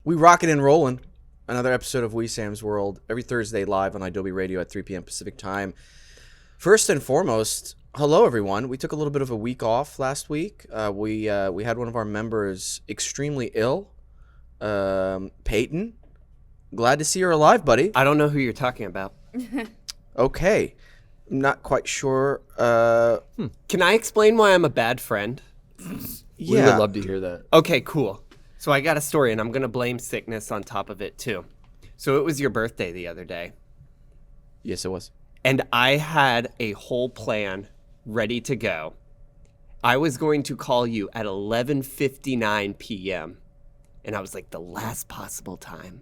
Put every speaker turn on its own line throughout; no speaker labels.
We rocking and rolling. Another episode of Wesam's World every Thursday live on Adobe Radio at 3 p.m. Pacific Time. First and foremost, hello everyone. We took a little bit of a week off last week. We had one of our members extremely ill. Peyton, glad to see you're alive, buddy.
I don't know who you're talking about.
Okay, I'm not quite sure.
Can I explain why I'm a bad friend?
We would love to hear that.
Okay, cool. So I got a story, and I'm going to blame sickness on top of it, too. So it was your birthday the other day.
Yes, it was.
And I had a whole plan ready to go. I was going to call you at 11:59 p.m. And I was like, the last possible time.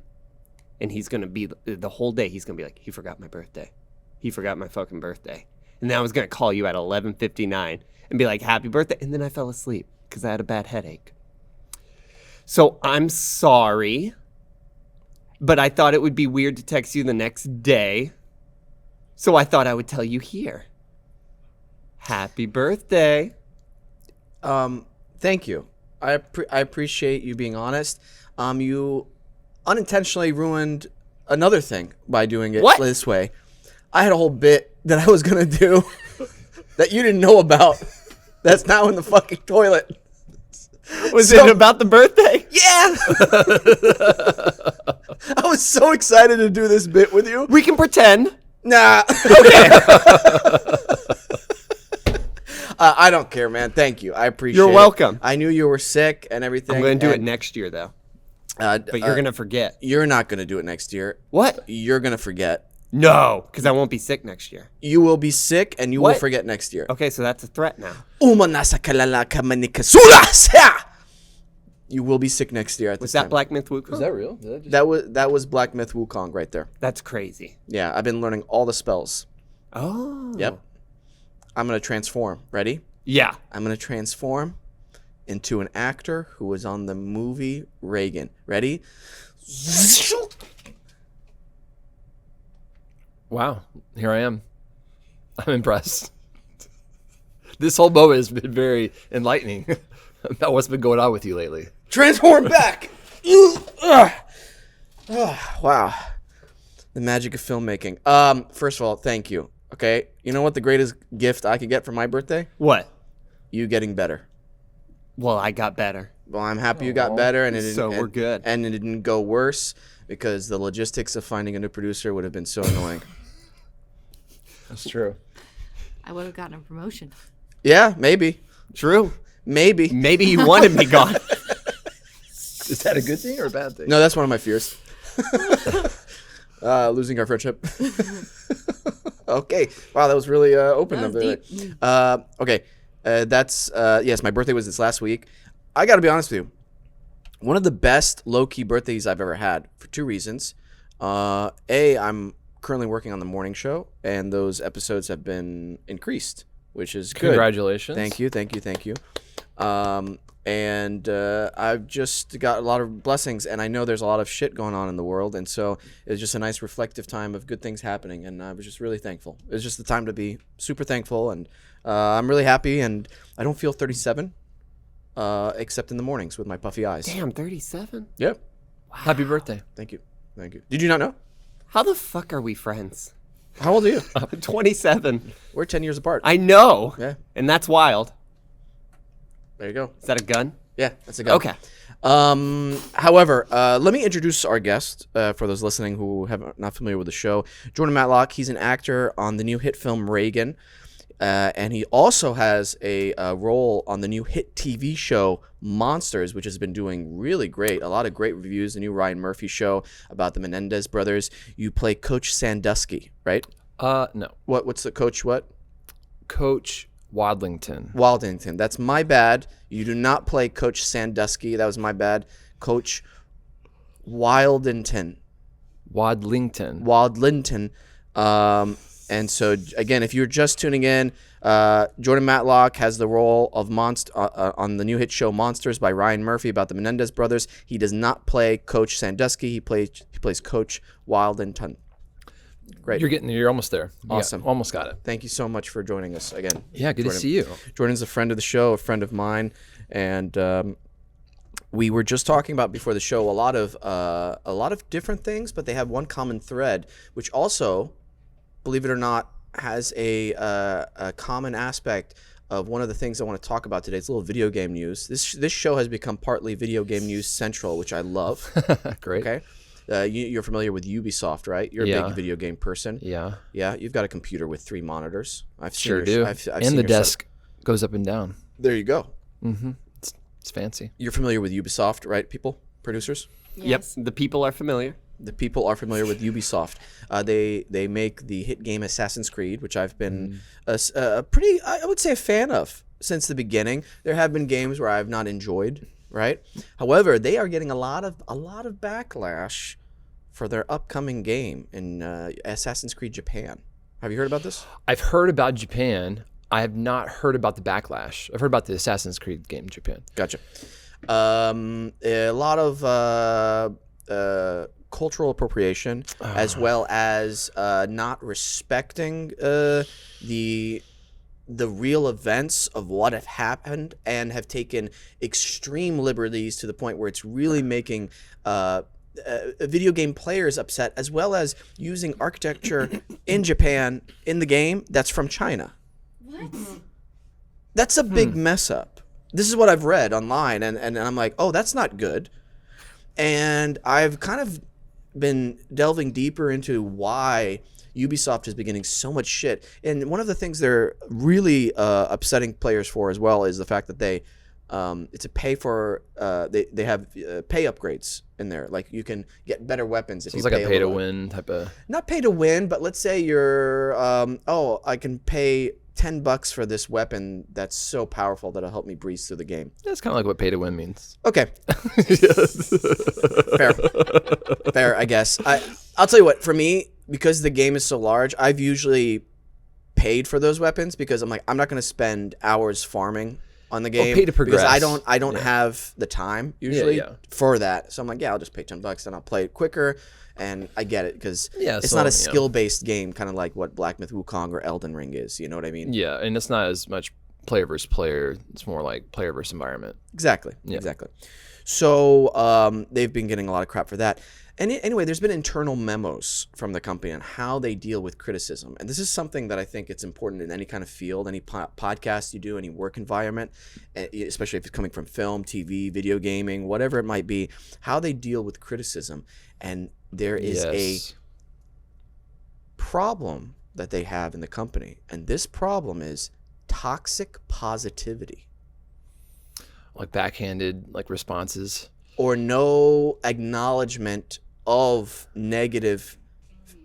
And he's going to be, the whole day, he's going to be like, he forgot my birthday. He forgot my fucking birthday. And then I was going to call you at 11:59 and be like, happy birthday. And then I fell asleep because I had a bad headache. So I'm sorry, but I thought it would be weird to text you the next day. So I thought I would tell you here. Happy birthday.
Thank you. I appreciate you being honest. You unintentionally ruined another thing by doing it this way. I had a whole bit that I was going to do that you didn't know about. That's now in the fucking toilet.
Was it about the birthday?
Yeah. I was so excited to do this bit with you.
We can pretend.
Nah.
Okay.
I don't care, man. Thank you. I appreciate it.
You're welcome.
I knew you were sick and everything.
I'm going to do it next year, though.
But
you're going to forget.
You're not going to do it next year.
What?
You're going to forget.
No, because I won't be sick next year.
You will be sick and you will forget next year.
Okay, so that's a threat now.
You will be sick next year at this
Was that
time.
Black Myth Wukong?
Is that real?
That was Black Myth Wukong right there.
That's crazy.
Yeah, I've been learning all the spells.
Oh.
Yep. I'm going to transform. Ready?
Yeah.
I'm going to transform into an actor who was on the movie Reagan. Ready?
Wow. Here I am. I'm impressed. This whole moment has been very enlightening about what's been going on with you lately.
Transform back! Wow. The magic of filmmaking. First of all, thank you. Okay? You know what the greatest gift I could get for my birthday?
What?
You getting better.
Well, I got better.
Well, I'm happy you got better, and
We're good.
And it didn't go worse because the logistics of finding a new producer would have been so annoying.
That's true.
I would have gotten a promotion.
Yeah, maybe.
True.
Maybe.
Maybe you wanted me gone.
Is that a good thing or a bad thing?
No, that's one of my fears. Losing our friendship. Okay. Wow, that was really open.
That was deep.
Okay. Yes, my birthday was this last week. I got to be honest with you. One of the best low-key birthdays I've ever had for two reasons. I'm currently working on the morning show, and those episodes have been increased, which is good.
Congratulations.
Thank you. And I've just got a lot of blessings, and I know there's a lot of shit going on in the world, and so it's just a nice reflective time of good things happening, and I was just really thankful. It was just the time to be super thankful, and I'm really happy, and I don't feel 37, except in the mornings with my puffy eyes.
Damn, 37?
Yep.
Wow. Happy birthday.
Thank you. Did you not know?
How the fuck are we friends?
How old are you?
27.
We're 10 years apart.
I know.
Yeah.
And that's wild.
There you go.
Is that a gun?
Yeah, that's a gun.
Okay.
However, let me introduce our guest for those listening who are not familiar with the show. Mordan Jatlock. He's an actor on the new hit film Reagan, and he also has a role on the new hit TV show Monsters, which has been doing really great. A lot of great reviews. The new Ryan Murphy show about the Menendez brothers. You play Coach Sandusky, right?
No.
What's the coach? What?
Coach Wadlington.
Waldington. That's my bad. You do not play Coach Sandusky. That was my bad. Coach Wildington.
Wadlington.
And so, again, if you're just tuning in, Mordan Jatlock has the role of on the new hit show Monsters by Ryan Murphy about the Menendez brothers. He does not play Coach Sandusky. He plays Coach Wildington. Great.
You're almost there.
Awesome.
Almost got it.
Thank you so much for joining us again.
Yeah, good
Mordan.
to see you.
Jordan's a friend of the show, a friend of mine, and we were just talking about before the show a lot of different things, but they have one common thread, which also, believe it or not, has a common aspect of one of the things I want to talk about today. It's a little video game news. This show has become partly video game news central, which I love.
Great.
Okay. You're familiar with Ubisoft, right? You're a
Yeah.
big video game person.
Yeah.
Yeah, you've got a computer with 3 monitors. I've seen
Sure do.
I've
And
seen
the
your
desk goes up and down.
There you go.
It's fancy.
You're familiar with Ubisoft, right, people? Producers?
Yes.
Yep, the people are familiar.
The people are familiar with Ubisoft. They make the hit game Assassin's Creed, which I've been a pretty, I would say, a fan of since the beginning. There have been games where I've not enjoyed, right? However, they are getting a lot of backlash for their upcoming game in Assassin's Creed Japan. Have you heard about this?
I've heard about Japan. I have not heard about the backlash. I've heard about the Assassin's Creed game in Japan.
Gotcha. A lot of cultural appropriation, as well as not respecting the real events of what have happened, and have taken extreme liberties to the point where it's really making video game players upset, as well as using architecture in Japan in the game that's from China.
What?
That's a big mess up. This is what I've read online, and I'm like, oh, that's not good. And I've kind of been delving deeper into why Ubisoft is beginning so much shit. And one of the things they're really upsetting players for as well is the fact that they it's a pay for they have pay upgrades in there. Like you can get better weapons if
So
you
it's like
pay
a pay to
little.
win type of.
Not pay to win, but let's say you're I can pay $10 for this weapon that's so powerful that'll help me breeze through the game.
That's kind of like what pay to win means.
Okay. Fair, I guess. I'll tell you what, for me, because the game is so large, I've usually paid for those weapons because I'm like, I'm not going to spend hours farming on the game
pay to
because
progress.
I don't have the time usually
yeah.
for that. So I'm like, yeah, I'll just pay $10 and I'll play it quicker. And I get it because
Yeah,
it's
so,
not a
yeah.
skill-based game, kind of like what Black Myth Wukong or Elden Ring is. You know what I mean?
Yeah, and it's not as much player versus player. It's more like player versus environment.
Exactly.
Yeah.
Exactly. So they've been getting a lot of crap for that. And anyway, there's been internal memos from the company on how they deal with criticism. And this is something that I think it's important in any kind of field, any podcast you do, any work environment, especially if it's coming from film, TV, video gaming, whatever it might be, how they deal with criticism. And there is a problem that they have in the company. And this problem is toxic positivity.
Like backhanded like responses.
Or no acknowledgement of negative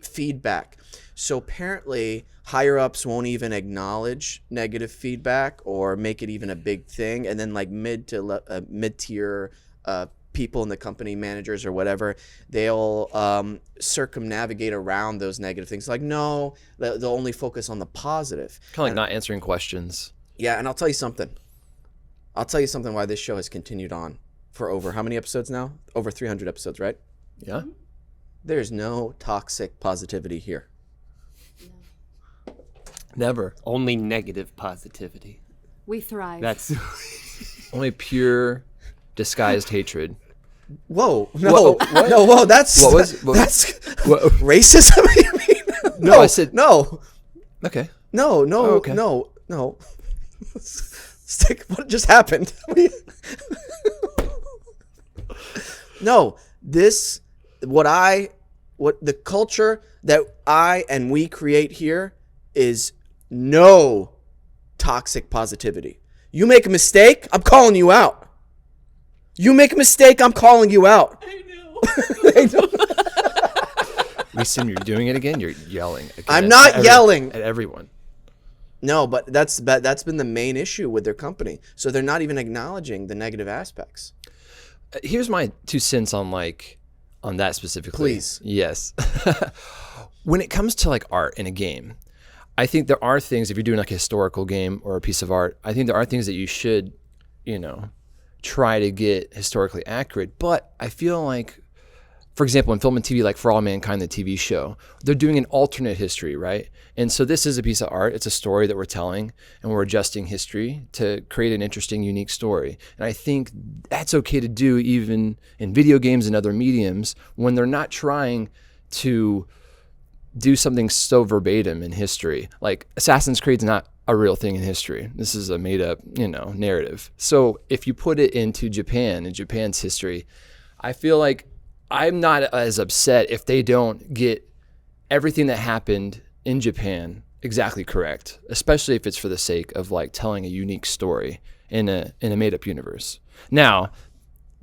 feedback. So apparently higher ups won't even acknowledge negative feedback or make it even a big thing. And then like mid-tier people in the company, managers or whatever, they'll circumnavigate around those negative things. Like, no, they'll only focus on the positive.
Kind of like not answering questions.
Yeah, and I'll tell you something. Why this show has continued on for over how many episodes now? Over 300 episodes, right?
Yeah.
There's no toxic positivity here.
Never.
Only negative positivity.
We thrive.
That's
Only pure disguised hatred.
Whoa, no, whoa, that's
What was- what-
that's
what-
racism. You mean?
No, I said-
no,
Okay.
no,
Oh, okay.
no. Stick. What just happened? No, what the culture that I and we create here is no toxic positivity. You make a mistake, I'm calling you out. You make a mistake, I'm calling you out. I know.
Listen, you're doing it again. You're yelling. Again
I'm not yelling.
at everyone.
No, but that's been the main issue with their company. So they're not even acknowledging the negative aspects.
Here's my 2 cents on that specifically.
Please.
Yes. When it comes to like art in a game, I think there are things, if you're doing like a historical game or a piece of art, I think there are things that you should, try to get historically accurate. But I feel like for example, in film and TV, like For All Mankind, the TV show, they're doing an alternate history, right? And so this is a piece of art. It's a story that we're telling, and we're adjusting history to create an interesting, unique story. And I think that's okay to do even in video games and other mediums when they're not trying to do something so verbatim in history. Like Assassin's Creed's not a real thing in history. This is a made up, narrative. So if you put it into Japan and Japan's history, I feel like I'm not as upset if they don't get everything that happened in Japan exactly correct, especially if it's for the sake of like telling a unique story in a made up universe. Now,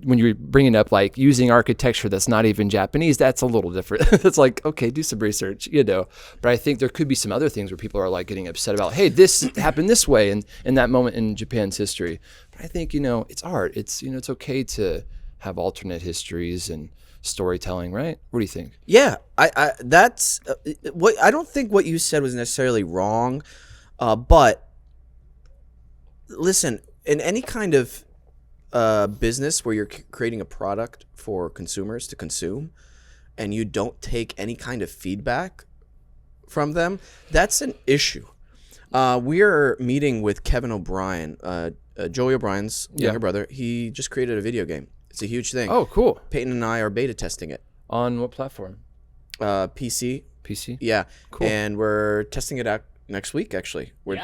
when you're bringing up like using architecture that's not even Japanese, that's a little different. It's like, okay, do some research, But I think there could be some other things where people are like getting upset about, hey, this happened this way in that moment in Japan's history. But I think, it's art. It's, it's okay to have alternate histories and storytelling, right? What do you think?
Yeah, I that's what I don't think what you said was necessarily wrong, but listen, in any kind of business where you're creating a product for consumers to consume, and you don't take any kind of feedback from them, that's an issue. We're meeting with Kevin O'Brien, Joey O'Brien's younger brother. He just created a video game. It's a huge thing.
Oh, cool.
Peyton and I are beta testing it.
On what platform?
PC.
PC?
Yeah.
Cool.
And we're testing it out next week, actually. We're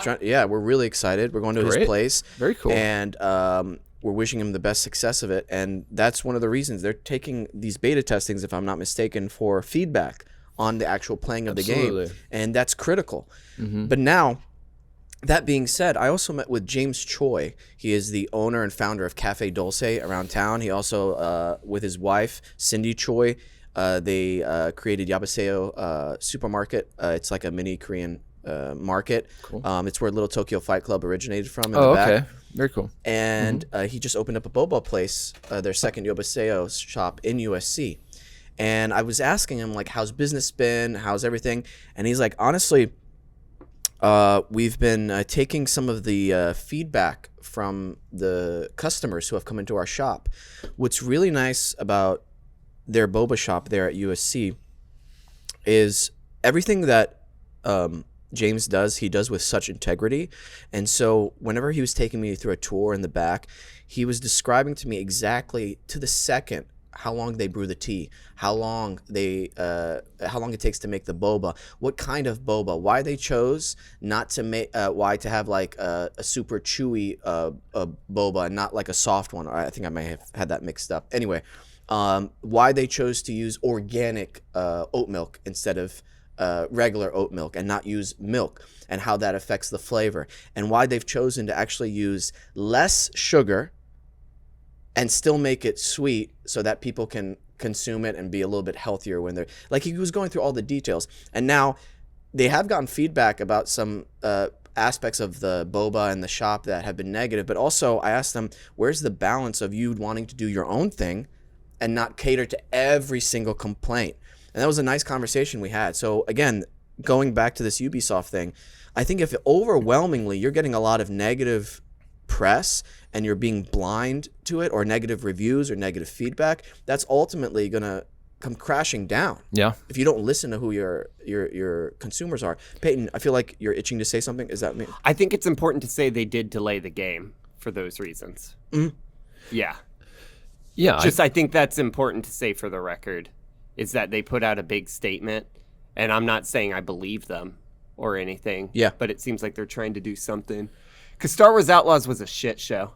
really excited. We're going to his place.
Very cool.
And we're wishing him the best success of it. And that's one of the reasons they're taking these beta testings, if I'm not mistaken, for feedback on the actual playing of the game. And that's critical. Mm-hmm. But now, that being said, I also met with James Choi. He is the owner and founder of Cafe Dulce around town. He also, with his wife, Cindy Choi, they created Yabaseo Supermarket. It's like a mini Korean market. Cool. It's where Little Tokyo Fight Club originated from in the back.
Okay. Very cool.
And he just opened up a boba place, their second Yabaseo shop in USC. And I was asking him, like, how's business been? How's everything? And he's like, honestly, we've been taking some of the feedback from the customers who have come into our shop. What's really nice about their boba shop there at USC is everything that James does, he does with such integrity. And so whenever he was taking me through a tour in the back, he was describing to me exactly to the second how long they brew the tea, how long it takes to make the boba, what kind of boba, why they chose not to make, why to have like a super chewy boba and not like a soft one. I think I may have had that mixed up. Anyway, why they chose to use organic oat milk instead of regular oat milk and not use milk, and how that affects the flavor, and why they've chosen to actually use less sugar and still make it sweet so that people can consume it and be a little bit healthier when they're, like, he was going through all the details. And now they have gotten feedback about some aspects of the boba and the shop that have been negative, but also I asked them, where's the balance of you wanting to do your own thing and not cater to every single complaint? And that was a nice conversation we had. So again, going back to this Ubisoft thing, I think if overwhelmingly you're getting a lot of negative press and you're being blind to it, or negative reviews or negative feedback, that's ultimately going to come crashing down.
Yeah.
If you don't listen to who your consumers are. Peyton, I feel like you're itching to say something. Is that me?
I think it's important to say they did delay the game for those reasons. Mm-hmm. Yeah.
Yeah.
I think that's important to say for the record, is that they put out a big statement, and I'm not saying I believe them or anything.
Yeah.
But it seems like they're trying to do something. Because Star Wars Outlaws was a shit show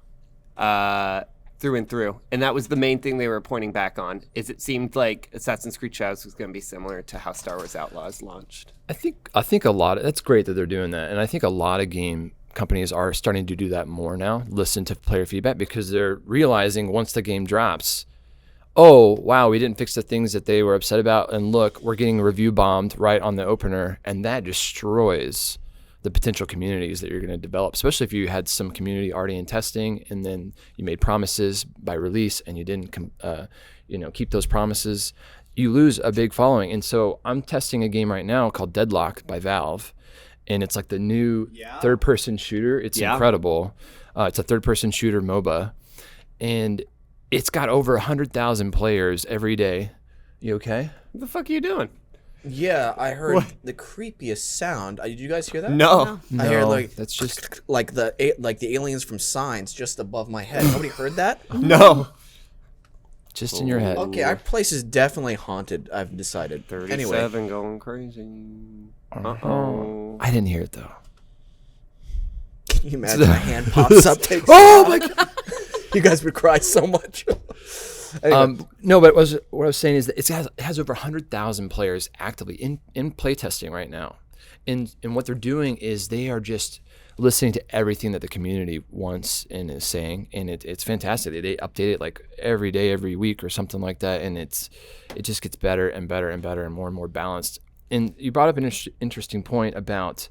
through and through. And that was the main thing they were pointing back on, is it seemed like Assassin's Creed Shadows was going to be similar to how Star Wars Outlaws launched.
I think that's great that they're doing that. And I think a lot of game companies are starting to do that more now, listen to player feedback, because they're realizing once the game drops, oh, wow, we didn't fix the things that they were upset about. And look, we're getting review bombed right on the opener. And that destroys the potential communities that you're going to develop, especially if you had some community already in testing and then you made promises by release and you didn't keep those promises. You lose a big following. And so I'm testing a game right now called Deadlock by Valve. And it's like the new third-person shooter. It's incredible. It's a third-person shooter MOBA. And it's got over 100,000 players every day You okay?
What the fuck are you doing?
Yeah, I heard
What?
the creepiest sound. Did you guys hear that?
No.
I hear
No,
like
that's just
like the aliens from Signs just above my head. Nobody heard that?
No.
just in your head.
Okay, our place is definitely haunted. I've decided.
37
Anyway,
going crazy.
Oh, I didn't hear it though.
can you imagine my hand pops up? Takes
Oh my god!
you guys would cry so much. Anyway.
No, but what I was saying is that it has over 100,000 players actively in playtesting right now, and what they're doing is they are just listening to everything that the community wants and is saying, and it's fantastic. They update it like every day, every week, or something like that, and it just gets better and better and better and more balanced. And you brought up an interesting point about,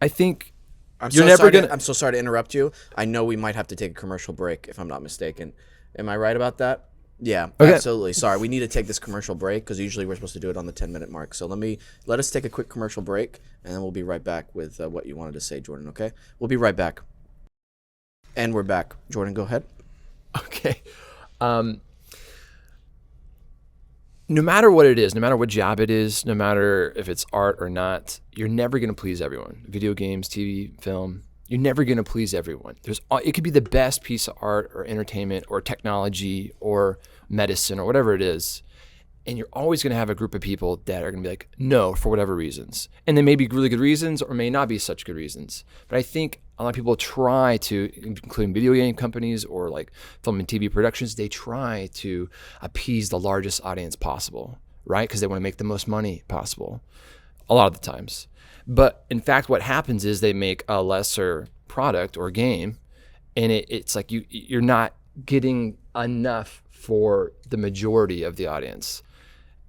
I think.
I'm so sorry to interrupt you. I know we might have to take a commercial break if I'm not mistaken. Am I right about that? Yeah,
Okay.
absolutely. Sorry, we need to take this commercial break because usually we're supposed to do it on the 10-minute mark. So let us take a quick commercial break, and then we'll be right back with what you wanted to say, Jordan. Okay, we'll be right back. And we're back. Jordan, go ahead.
Okay. No matter what it is, no matter what job it is, no matter if it's art or not, you're never going to please everyone. Video games, TV, film, you're never going to please everyone. It could be the best piece of art or entertainment or technology or medicine or whatever it is. And you're always going to have a group of people that are going to be like, no, for whatever reasons. And they may be really good reasons or may not be such good reasons. But I think a lot of people try to, including video game companies or like film and TV productions, they try to appease the largest audience possible, right? Because they want to make the most money possible a lot of the times. But in fact, what happens is they make a lesser product or game, and it's like you're not getting enough for the majority of the audience.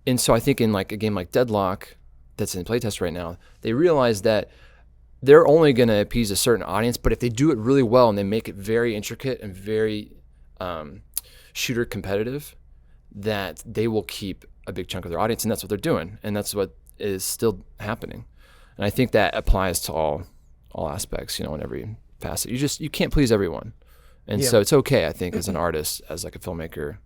And so I think in like a game like Deadlock that's in playtest right now, they realize that they're only going to appease a certain audience, but if they do it really well and they make it very intricate and very shooter competitive, that they will keep a big chunk of their audience, and that's what they're doing, and that's what is still happening. And I think that applies to all aspects, in every facet. You can't please everyone, and so it's okay. I think as an artist, as like a filmmaker,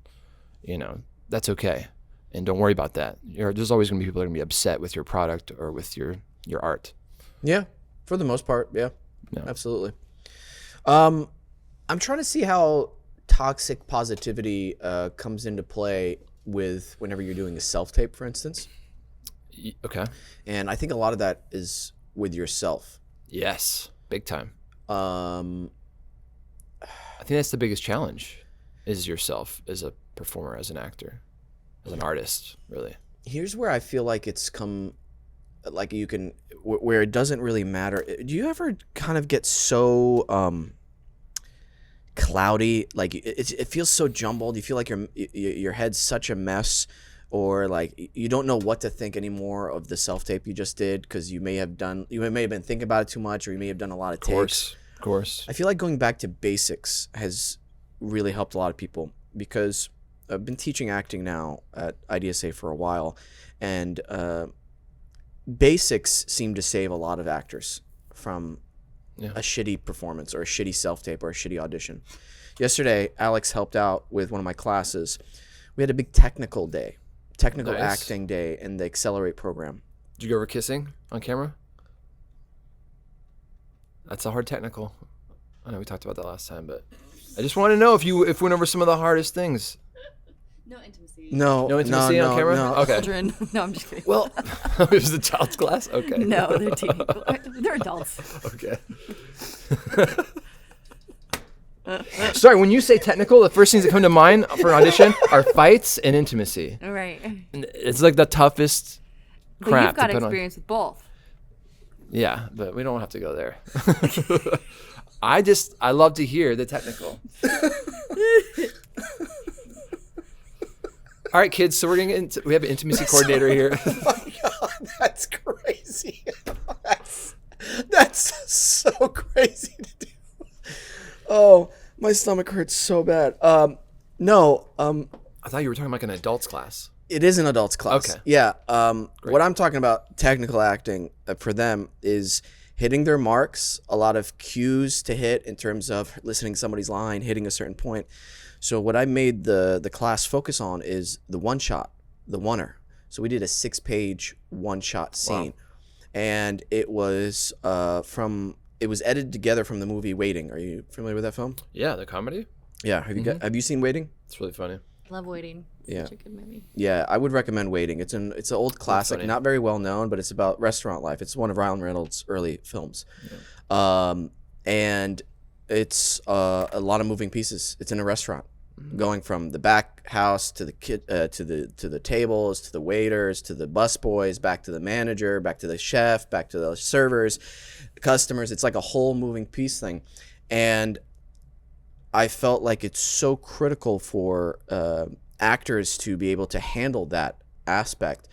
that's okay. And don't worry about that. There's always going to be people that are going to be upset with your product or with your art.
Yeah, for the most part, yeah.
Yeah.
Absolutely. I'm trying to see how toxic positivity comes into play with whenever you're doing a self-tape, for instance.
Okay.
And I think a lot of that is with yourself.
Yes, big time.
Um,
I think that's the biggest challenge, is yourself as a performer, as an actor, as an artist, really.
Here's where I feel like it's come, like you can, where it doesn't really matter. Do you ever kind of get so cloudy? Like it feels so jumbled. You feel like your head's such a mess, or like you don't know what to think anymore of the self-tape you just did because you may have been thinking about it too much, or you may have done a lot of takes.
Of course.
I feel like going back to basics has really helped a lot of people, because I've been teaching acting now at IDSA for a while, and basics seem to save a lot of actors from a shitty performance or a shitty self-tape or a shitty audition. Yesterday, Alex helped out with one of my classes. We had a big technical
Nice.
acting day in the Accelerate program.
Did you go over kissing on camera? That's a hard technical. I know we talked about that last time, but I just want to know if we went over some of the hardest things.
No intimacy.
No
intimacy on camera?
No.
Okay.
Children. No, I'm just kidding.
Well, it was the child's class? Okay.
No, they're they're adults.
Okay. Sorry, when you say technical, the first things that come to mind for an audition are fights and intimacy.
All right.
And it's like the toughest
But
crap
you've got
to put
experience with both.
Yeah, but we don't have to go there. I love to hear the technical. All right, kids. So we have an intimacy coordinator here.
Oh my God, that's crazy. That's so crazy to do. Oh, my stomach hurts so bad. No.
I thought you were talking like an adults class.
It is an adults class.
Okay.
Yeah. What I'm talking about, technical acting, for them is hitting their marks, a lot of cues to hit in terms of listening to somebody's line, hitting a certain point. So what I made the class focus on is the one shot, the oneer. So we did a 6-page one-shot scene. Wow. And it was it was edited together from the movie Waiting. Are you familiar with that film?
Yeah, the comedy.
Yeah, have you seen Waiting?
It's really funny.
Love Waiting.
Yeah.
Such a good movie.
Yeah, I would recommend Waiting. It's an old classic, not very well known, but it's about restaurant life. It's one of Ryan Reynolds' early films. Yeah. And it's a lot of moving pieces. It's in a restaurant, going from the back house to the to the tables, to the waiters, to the busboys, back to the manager, back to the chef, back to the servers, customers. It's like a whole moving piece thing. And I felt like it's so critical for actors to be able to handle that aspect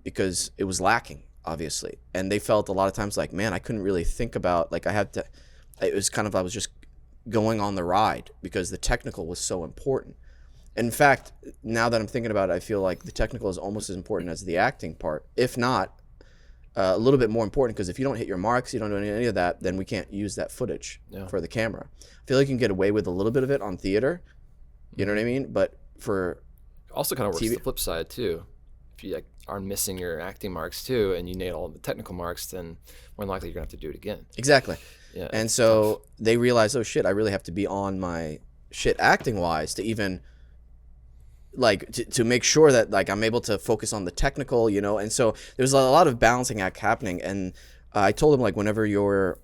because it was lacking, obviously. And they felt a lot of times like, man, I couldn't really think about, like it was kind of, I was just going on the ride because the technical was so important. In fact, now that I'm thinking about it, I feel like the technical is almost as important as the acting part, if not a little bit more important, because if you don't hit your marks, you don't do any of that, then we can't use that footage for the camera. I feel like you can get away with a little bit of it on theater, you know what I mean? But for
also kind of works
TV
the flip side too. If you are missing your acting marks too, and you nail all the technical marks, then more than likely you're gonna have to do it again.
Exactly.
Yeah.
And so they realized, oh shit, I really have to be on my shit acting wise to even to make sure that like I'm able to focus on the technical, you know. And so there's a lot of balancing act happening. And I told them, like, whenever you're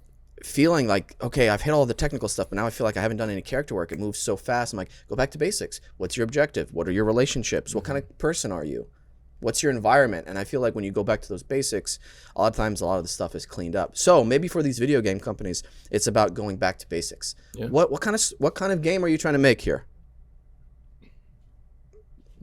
feeling like, okay, I've hit all the technical stuff, but now I feel like I haven't done any character work. It moves so fast. I'm like, go back to basics. What's your objective? What are your relationships? What kind of person are you? What's your environment? And I feel like when you go back to those basics, a lot of times a lot of the stuff is cleaned up. So maybe for these video game companies, it's about going back to basics. Yeah. What kind of game are you trying to make here?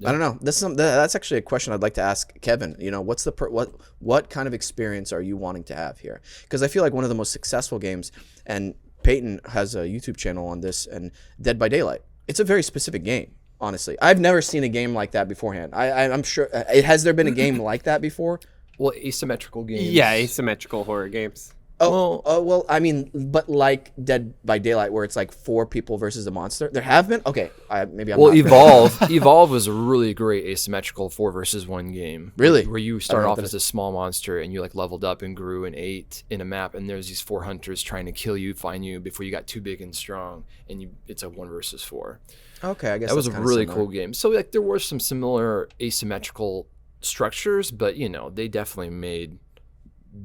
I don't know. That's actually a question I'd like to ask Kevin. You know, what's what kind of experience are you wanting to have here? Because I feel like one of the most successful games, and Peyton has a YouTube channel on this, and Dead by Daylight. It's a very specific game, honestly. I've never seen a game like that beforehand. I'm sure. Has there been a game like that before?
Well, asymmetrical games.
Yeah, asymmetrical horror games.
Well, I mean, but like Dead by Daylight, where it's like 4 people versus a monster. There have been. Okay, maybe I'm.
Well, Evolve was a really great asymmetrical 4 versus 1 game.
Really,
where you start off as a small monster and you like leveled up and grew and ate in a map, and there's these 4 hunters trying to kill you, find you before you got too big and strong, and it's a 1 versus 4.
Okay, I guess
that was a really cool game. So like there were some similar asymmetrical structures, but you know they definitely made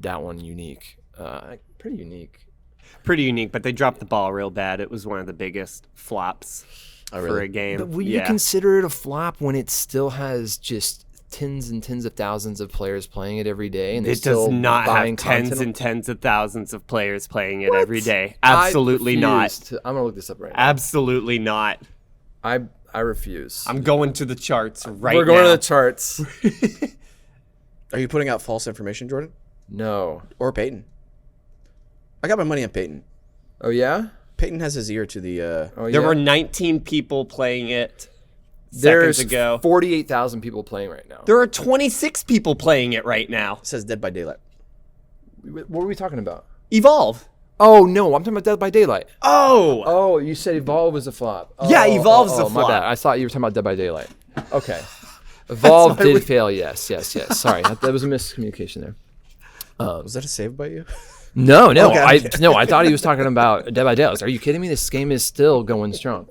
that one unique. Pretty unique,
but they dropped the ball real bad. It was one of the biggest flops for a game.
But will you consider it a flop when it still has just tens and tens of thousands of players playing it every day? And
it does not have tens and tens of thousands of players playing it every day. Absolutely not.
I'm gonna look this up right now.
Absolutely not.
I refuse.
I'm going to the charts right now.
We're going to the charts.
Are you putting out false information, Jordan?
No.
Or Peyton? I got my money on Peyton.
Oh, yeah?
Peyton has his ear to the...
There were 19 people playing it seconds ago.
48,000 people playing right now.
There are 26 people playing it right now.
It says Dead by Daylight.
What were we talking about?
Evolve.
Oh, no, I'm talking about Dead by Daylight.
Oh,
you said Evolve was a flop.
Yeah, Evolve's a flop.
My bad. I thought you were talking about Dead by Daylight. Okay. Evolve did fail, yes. Sorry, that was a miscommunication there.
Was that a save by you?
No. Okay. I thought he was talking about Dead by Daylight. Are you kidding me? This game is still going strong.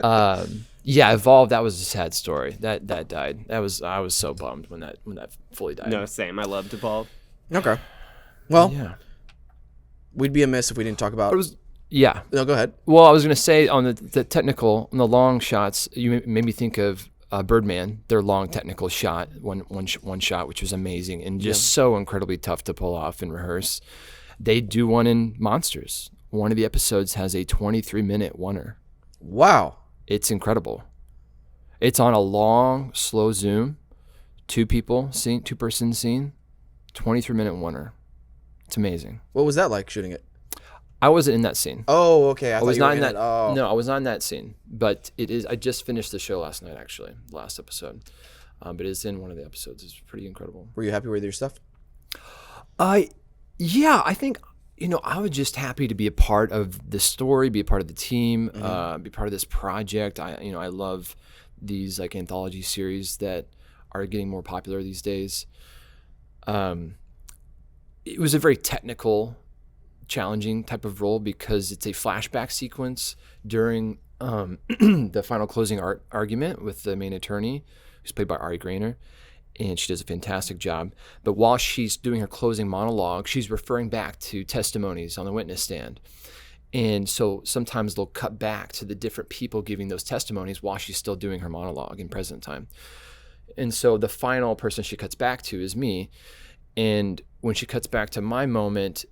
Yeah, Evolve. That was a sad story. That died. I was so bummed when that fully died.
No, same. I loved Evolve.
Okay. Well, we'd be amiss if we didn't talk about.
Yeah.
No, go ahead.
Well, I was gonna say on the technical, on the long shots, you made me think of Birdman, their long technical shot, one shot, which was amazing and just so incredibly tough to pull off and rehearse. They do one in Monsters. One of the episodes has a 23-minute oneer.
Wow.
It's incredible. It's on a long, slow zoom, 2-person scene, 23-minute oneer. It's amazing.
What was that like shooting it?
I wasn't in that scene.
Oh, okay. I
was not in that. No, I was not in that scene. But it is. I just finished the show last night, actually, the last episode. But it's in one of the episodes. It's pretty incredible.
Were you happy with your stuff?
Yeah, I think I was just happy to be a part of the story, be a part of the team, be part of this project. I love these like anthology series that are getting more popular these days. It was a very technical, challenging type of role because it's a flashback sequence during the final closing argument with the main attorney, who's played by Ari Grainer. And she does a fantastic job. But while she's doing her closing monologue, she's referring back to testimonies on the witness stand. And so sometimes they'll cut back to the different people giving those testimonies while she's still doing her monologue in present time. And so the final person she cuts back to is me. And when she cuts back to my moment,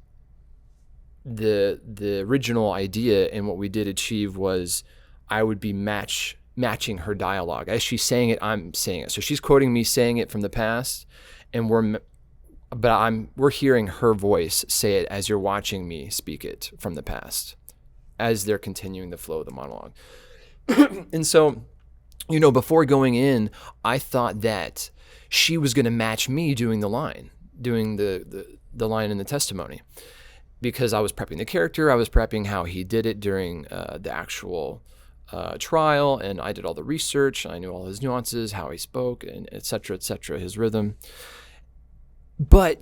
the original idea and what we did achieve was I would be matching her dialogue. As she's saying it, I'm saying it. So she's quoting me saying it from the past, and we're hearing her voice say it as you're watching me speak it from the past, as they're continuing the flow of the monologue. And so, before going in, I thought that she was going to match me doing the line in the testimony, because I was prepping the character, I was prepping how he did it during the actual trial, and I did all the research. I knew all his nuances, how he spoke, and et cetera, his rhythm. But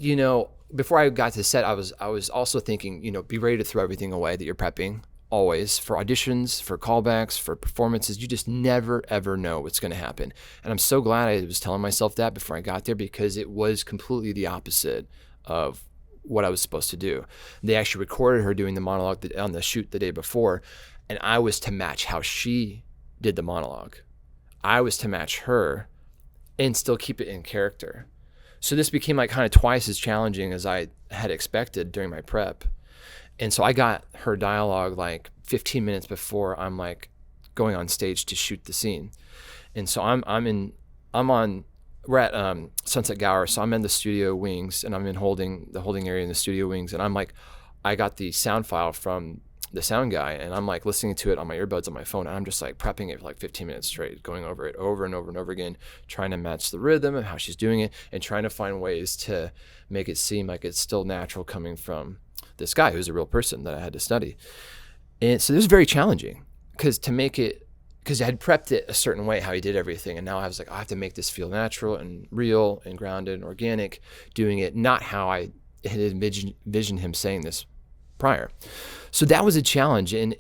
before I got to set, I was also thinking, be ready to throw everything away that you're prepping always for auditions, for callbacks, for performances. You just never ever know what's going to happen. And I'm so glad I was telling myself that before I got there, because it was completely the opposite of what I was supposed to do. They actually recorded her doing the monologue on the shoot the day before, and I was to match how she did the monologue. I was to match her and still keep it in character. So this became like kind of twice as challenging as I had expected during my prep. And so I got her dialogue like 15 minutes before I'm like going on stage to shoot the scene. And so we're at Sunset Gower, so I'm in the studio wings, and I'm in the holding area in the studio wings, and I'm like, I got the sound file from the sound guy, and I'm like listening to it on my earbuds on my phone, and I'm just like prepping it for like 15 minutes straight, going over it over and over and over again, trying to match the rhythm and how she's doing it, and trying to find ways to make it seem like it's still natural coming from this guy who's a real person that I had to study. And so this was very challenging because I had prepped it a certain way, how he did everything. And now I was like, I have to make this feel natural and real and grounded and organic, doing it not how I had envisioned him saying this prior. So that was a challenge. And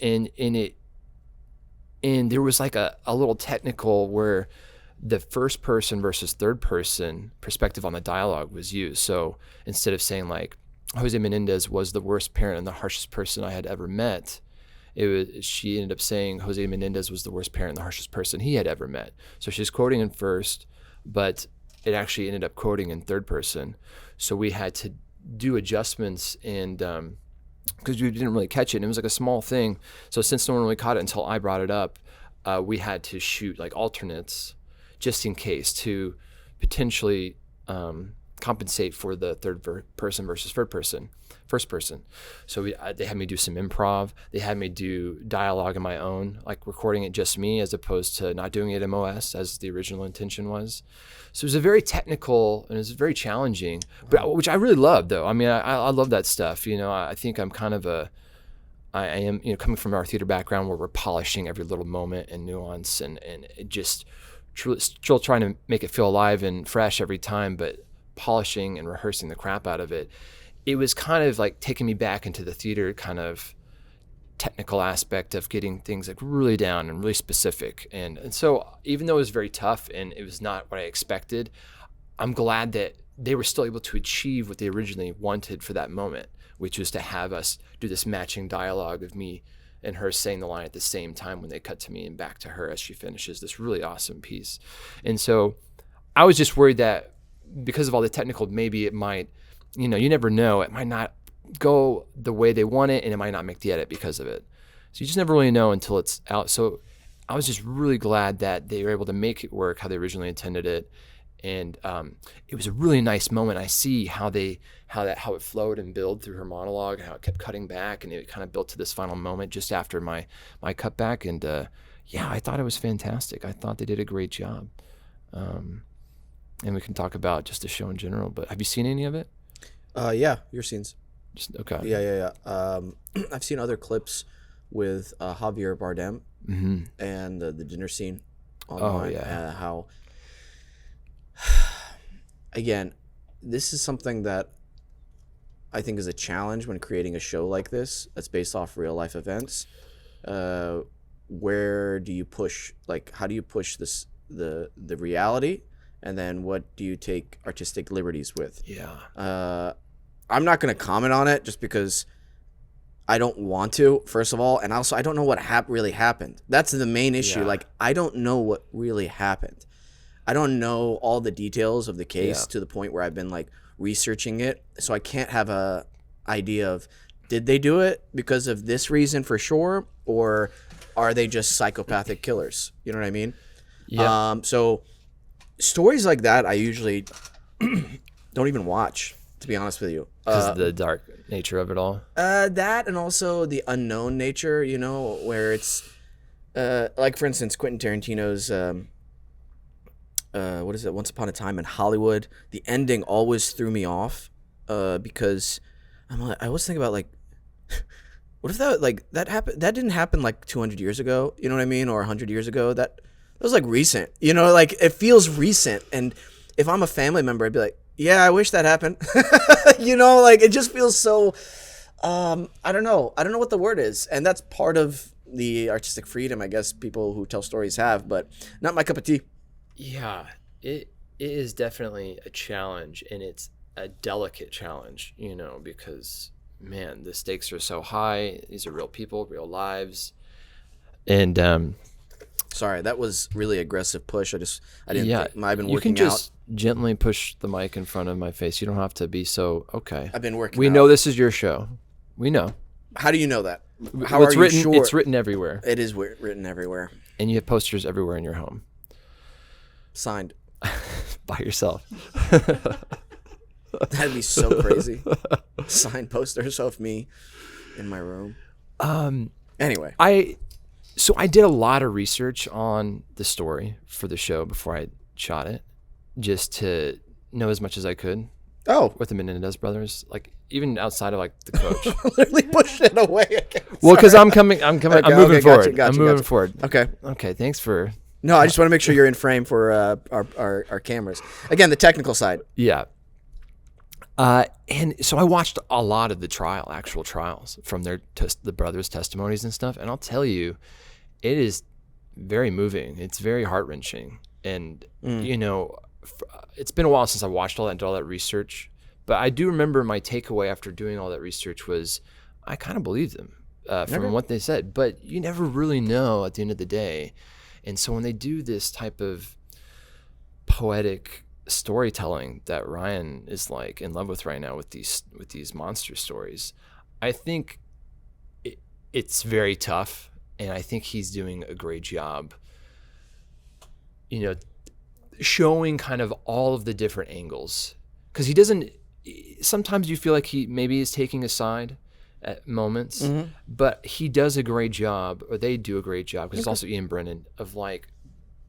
there was like a little technical where the first person versus third person perspective on the dialogue was used. So instead of saying like, Jose Menendez was the worst parent and the harshest person I had ever met, she ended up saying Jose Menendez was the worst parent and the harshest person he had ever met. So she's quoting in first, but it actually ended up quoting in third person. So we had to do adjustments, and because we didn't really catch it, and it was like a small thing. So since no one really caught it until I brought it up, we had to shoot like alternates just in case to potentially compensate for the third person versus first person. So they had me do some improv. They had me do dialogue on my own, like recording it just me as opposed to not doing it MOS as the original intention was. So it was a very technical and it was very challenging, but which I really loved though. I mean, I love that stuff. I think I'm kind of I am, coming from our theater background where we're polishing every little moment and nuance and it just still trying to make it feel alive and fresh every time, but polishing and rehearsing the crap out of it. It was kind of like taking me back into the theater kind of technical aspect of getting things like really down and really specific. And so even though it was very tough and it was not what I expected, I'm glad that they were still able to achieve what they originally wanted for that moment, which was to have us do this matching dialogue of me and her saying the line at the same time when they cut to me and back to her as she finishes this really awesome piece. And so I was just worried that because of all the technical, maybe it might, you never know, it might not go the way they want it and it might not make the edit because of it. So you just never really know until it's out. So I was just really glad that they were able to make it work how they originally intended it. And it was a really nice moment. I see how it flowed and built through her monologue and how it kept cutting back and it kind of built to this final moment just after my cutback. And I thought it was fantastic. I thought they did a great job. And we can talk about just the show in general, but have you seen any of it?
Yeah, your scenes.
Just okay.
Yeah. I've seen other clips with Javier Bardem and the dinner scene online. How, again, this is something that I think is a challenge when creating a show like this that's based off real life events. Where do you push? Like, how do you push the reality, and then what do you take artistic liberties with?
Yeah.
I'm not going to comment on it just because I don't want to, first of all, and also I don't know what really happened. That's the main issue.
Yeah.
Like, I don't know what really happened. I don't know all the details of the case to the point where I've been like researching it, so I can't have a idea of, did they do it because of this reason for sure, or are they just psychopathic killers? You know what I mean?
Yeah.
So stories like that I usually don't even watch, to be honest with you.
Because of the dark nature of it all.
That, and also the unknown nature, you know, where it's like, for instance, Quentin Tarantino's what is it? Once Upon a Time in Hollywood. The ending always threw me off because I was thinking about, like, what if that happened? That didn't happen like 200 years ago. You know what I mean? Or 100 years ago. That was like recent. You know, like, it feels recent. And if I'm a family member, I'd be like, yeah, I wish that happened. You know, like, it just feels so. I don't know what the word is, and that's part of the artistic freedom, I guess, people who tell stories have, but not my cup of tea.
Yeah, it is definitely a challenge, and it's a delicate challenge, you know, because, man, the stakes are so high. These are real people, real lives. And
sorry, that was really aggressive push. I didn't think, I've been
you
working
can
out.
just gently push the mic in front of my face. You don't have to be so, okay.
I've been working
We
out.
know this is your show. We know.
How do you know that? How
It's
are you
written,
sure?
It's written everywhere.
It is written everywhere.
And you have posters everywhere in your home.
Signed.
By yourself.
That'd be so crazy. Signed posters of me in my room. Anyway.
So I did a lot of research on the story for the show before I shot it, just to know as much as I could.
Oh.
With the Menendez brothers, like, even outside of, like, the coach.
Literally push it away again.
Well, because I'm moving
Okay,
forward.
gotcha,
I'm moving forward.
Okay.
Thanks for.
No, I just want to make sure you're in frame for our cameras. Again, the technical side.
Yeah. And so I watched a lot of the actual trials from the brothers' testimonies and stuff. And I'll tell you, it is very moving. It's very heart-wrenching. And, you know, it's been a while since I watched all that and did all that research. But I do remember my takeaway after doing all that research was I kind of believed them from what they said. But you never really know at the end of the day. And so when they do this type of poetic storytelling that Ryan is, like, in love with right now with these monster stories, I think it's very tough, and I think he's doing a great job, you know, showing kind of all of the different angles, because he doesn't. Sometimes you feel like he maybe is taking a side at moments, but he does a great job, or they do a great job, because it's also Ian Brennan, of, like,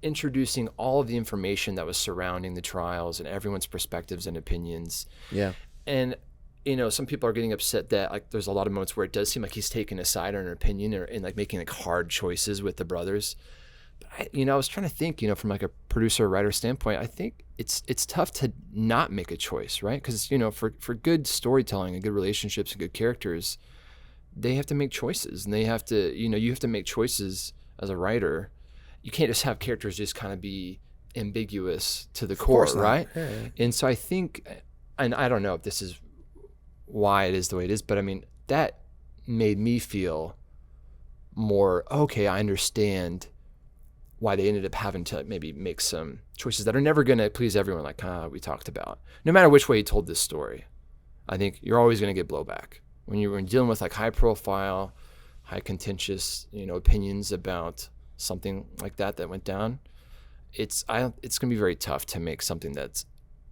introducing all of the information that was surrounding the trials and everyone's perspectives and opinions.
Yeah.
And, you know, some people are getting upset that, like, there's a lot of moments where it does seem like he's taking a side or an opinion, or like making, like, hard choices with the brothers. But I was trying to think, you know, from, like, a producer or writer standpoint, I think it's tough to not make a choice, right? Because, you know, for good storytelling and good relationships and good characters, they have to make choices, and they have to, you know, you have to make choices as a writer. You can't just have characters just kind of be ambiguous to the core, right?
Yeah.
And so I think, and I don't know if this is why it is the way it is, but I mean, that made me feel more, okay, I understand why they ended up having to maybe make some choices that are never going to please everyone, like we talked about. No matter which way you told this story, I think you're always going to get blowback. When you're dealing with, like, high profile, high contentious, you know, opinions about something like that went down, it's going to be very tough to make something that's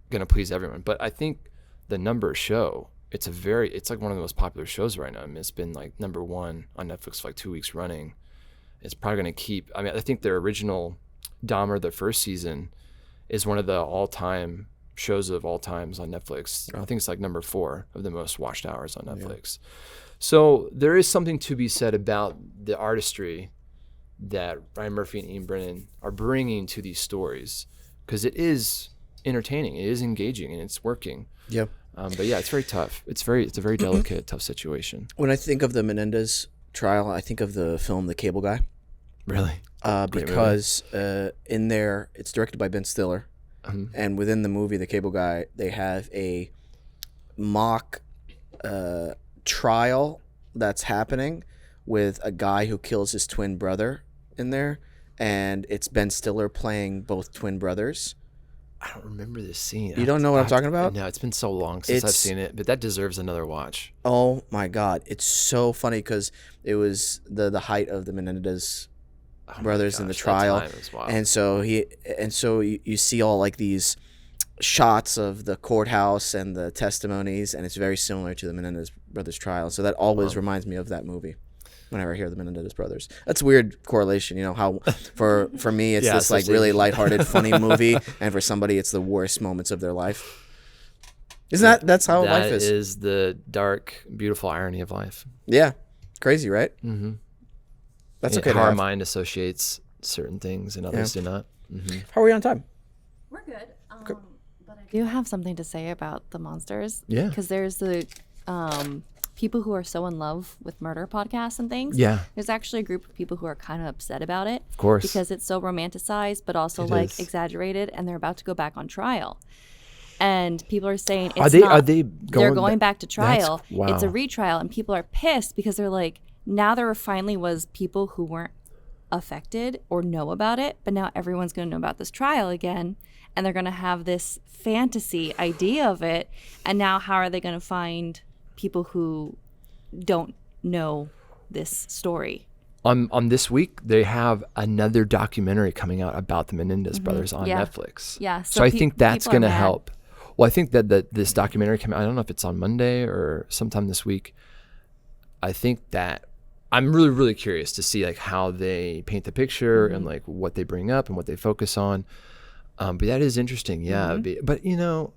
going to please everyone. But I think the numbers show it's like one of the most popular shows right now. I mean, it's been, like, #1 on Netflix for, like, 2 weeks running. It's probably going to keep. I mean, I think their original Dahmer, the first season, is one of the all-time shows of all times on Netflix. I think it's like number 4 of the most watched hours on Netflix. So there is something to be said about the artistry that Ryan Murphy and Ian Brennan are bringing to these stories, because it is entertaining, it is engaging, and it's working.
Yeah.
But yeah, it's very tough. It's a very delicate, tough situation.
When I think of the Menendez trial, I think of the film The Cable Guy.
Really?
Because in there, it's directed by Ben Stiller. And within the movie The Cable Guy, they have a mock trial that's happening with a guy who kills his twin brother in there. And it's Ben Stiller playing both twin brothers.
I don't remember this scene.
You don't know what I'm talking about?
No, it's been so long since I've seen it, but that deserves another watch.
Oh my God. It's so funny because it was the height of the Menendez brothers in the trial. And so you see all like these shots of the courthouse and the testimonies, and it's very similar to the Menendez brothers trial. So that always reminds me of that movie whenever I hear the Menendez brothers. That's a weird correlation, you know, how for me it's this like really lighthearted, funny movie, and for somebody it's the worst moments of their life. That's how life is?
That is the dark, beautiful irony of life.
Yeah. Crazy, right? Mm-hmm. That's okay.
How our mind associates certain things and others do not. Mm-hmm.
How are we on time?
We're good. But I do have something to say about the monsters.
Yeah.
Because there's the people who are so in love with murder podcasts and things.
Yeah.
There's actually a group of people who are kind of upset about it.
Of course.
Because it's so romanticized, but also exaggerated, and they're about to go back on trial. And people are saying they're going back to trial.
Wow.
It's a retrial, and people are pissed because they're like, now there finally was people who weren't affected or know about it, but now everyone's going to know about this trial again, and they're going to have this fantasy idea of it. And now how are they going to find people who don't know this story?
On this week, they have another documentary coming out about the Menendez brothers on Netflix.
Yeah.
So I think that's going to help. Well, I think that this documentary came out, I don't know if it's on Monday or sometime this week. I think that I'm really, really curious to see like how they paint the picture and like what they bring up and what they focus on. But that is interesting. Yeah. But, you know,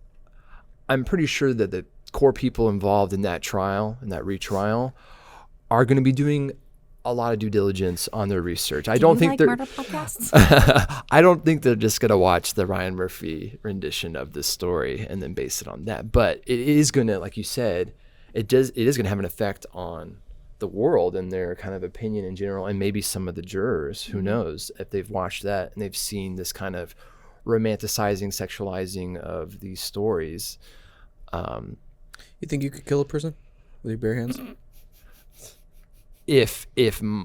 I'm pretty sure that the core people involved in that trial and that retrial are going to be doing a lot of due diligence on their research. I don't think they're
murder podcasts?
I don't think they're just going to watch the Ryan Murphy rendition of this story and then base it on that. But it is going to, like you said, it is going to have an effect on the world and their kind of opinion in general, and maybe some of the jurors, who knows, if they've watched that and they've seen this kind of romanticizing, sexualizing of these stories.
You think you could kill a person with your bare hands?
If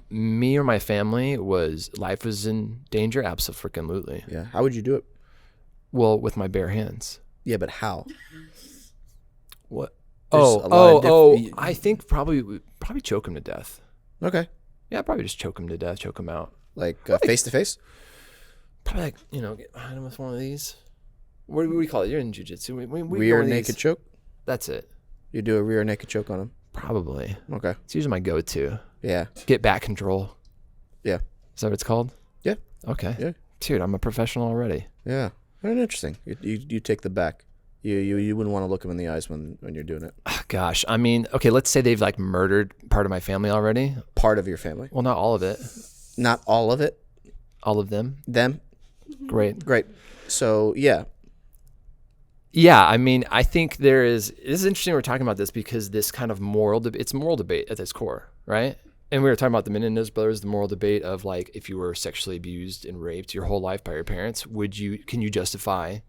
me or my family life was in danger, absolutely.
Yeah. How would you do it?
Well, with my bare hands.
Yeah, but how?
What?
There's
I think probably choke him to death.
Okay.
Yeah, probably just choke him to death, choke him out.
Like face to face?
Probably like, get behind him with one of these. What do we call it? You're in jiu-jitsu.
Rear naked choke?
That's it.
You do a rear naked choke on him?
Probably.
Okay.
It's usually my go-to.
Yeah.
Get back control.
Yeah.
Is that what it's called?
Yeah.
Okay.
Yeah.
Dude, I'm a professional already.
Yeah. Very interesting. You take the back. You wouldn't want to look them in the eyes when you're doing it.
Oh, gosh. I mean, okay, let's say they've like murdered part of my family already.
Part of your family?
Well, not all of it.
Not all of it?
All of them.
Them?
Great.
So, yeah.
Yeah, I mean, I think this is interesting we're talking about this because this kind of it's moral debate at its core, right? And we were talking about the Menendez brothers, the moral debate of like, if you were sexually abused and raped your whole life by your parents, can you justify,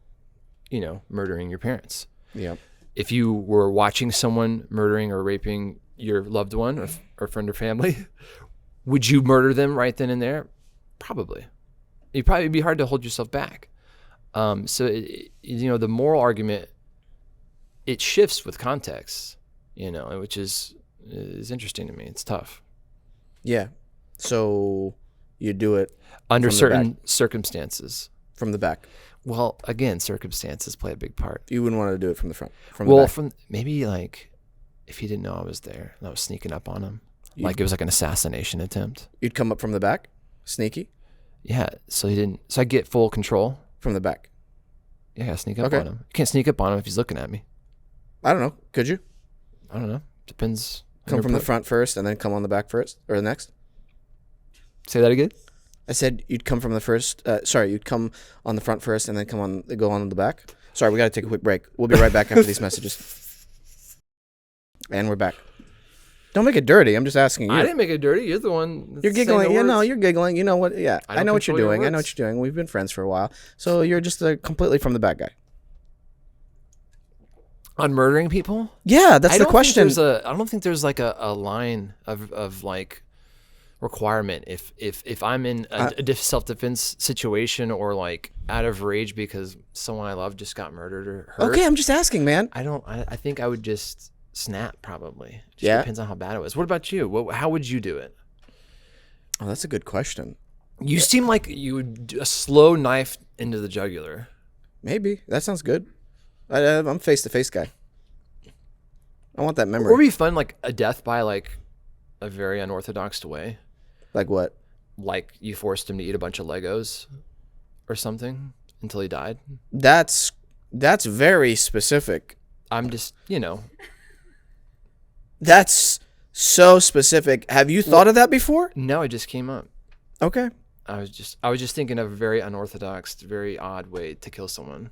murdering your parents?
Yeah.
If you were watching someone murdering or raping your loved one or friend or family, would you murder them right then and there? Probably. It'd be hard to hold yourself back. So, the moral argument, it shifts with context, which is interesting to me. It's tough.
Yeah. So you do it
under certain circumstances.
From the back.
Well, again, circumstances play a big part.
You wouldn't want to do it from the front. From the back.
Maybe like if he didn't know I was there and I was sneaking up on him, like it was like an assassination attempt.
You'd come up from the back, sneaky.
Yeah. So I get full control.
From the back.
Yeah, sneak up
Okay.
on him. You can't sneak up on him if he's looking at me.
I don't know. Could you
I don't know. Depends. on
come
your
from the
per-
front first and then come on the back first or the next?
Say that again.
I said you'd come from the first. You'd come on the front first and then go on the back. Sorry, we got to take a quick break. We'll be right back after these messages. And we're back. Don't make it dirty. I'm just asking you.
I didn't make it dirty. You're the one.
You're
saying
giggling.
the
Yeah, no,
words.
you're giggling. You know what? Yeah,
I
I
don't
know what you're
control your
doing. I know
words.
what you're doing. We've been friends for a while. So you're just completely from the back guy.
On murdering people.
Yeah, that's the question.
I don't think there's like a line of like requirement if I'm in a self-defense situation or like out of rage because someone I love just got murdered or hurt.
Okay, I'm just asking, man.
I think I would just snap probably. Just
Yeah?
depends on how bad it was. What about you? How would you do it?
Oh, that's a good question.
You seem like you would do a slow knife into the jugular.
Maybe that sounds good. I'm face-to-face guy. I want that
Or
memory.
would it be fun like a death by like a very unorthodox way?
Like what?
Like you forced him to eat a bunch of Legos or something until he died?
That's very specific.
I'm just,
That's so specific. Have you thought of that before?
no, it just came up.
Okay.
I was just thinking of a very unorthodox, very odd way to kill someone.